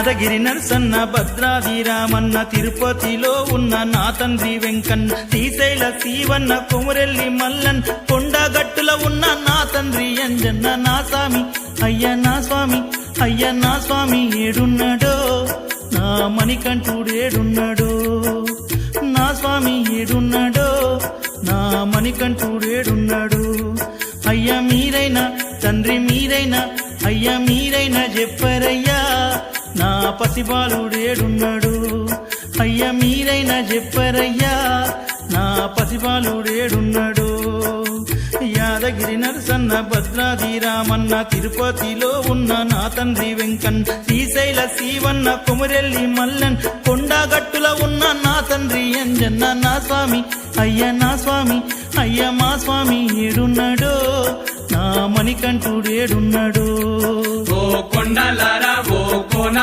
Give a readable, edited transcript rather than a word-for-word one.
యాదగిరి నరసన్న భద్రాది రామన్న తిరుపతిలో ఉన్న నా తండ్రి వెంకన్న శ్రీశైల శివన్న కొమురెల్లి మల్లన్ కొండగట్టుల ఉన్న నా తండ్రి అంజన్న నా స్వామి అయ్య నా స్వామి అయ్య నా స్వామి ఏడున్నాడో నా మణికంఠుడేడున్నాడో నా స్వామి ఏడున్నాడో నా మణికంఠుడేడున్నాడు అయ్య మీరైనా తండ్రి మీరైనా అయ్య మీరైనా చెప్పరయ్యా నా పసిబాలుడేడున్నాడు అయ్య మీరైనా చెప్పరయ్యా నా పసిబాలుడేడున్నాడు యాదగిరి నరసన్న భద్రాది రామన్న తిరుపతిలో ఉన్న నా తండ్రి వెంకన్ శ్రీశైల శివన్న కొమురెల్లి మల్లన్ కొండగట్టుల ఉన్న నా తండ్రి అంజన్న నా స్వామి అయ్య నా స్వామి అయ్య మా స్వామి ఏడున్నాడో నా మణికంఠుడేడున్నాడో ఓ కొండలారా ఓ కోన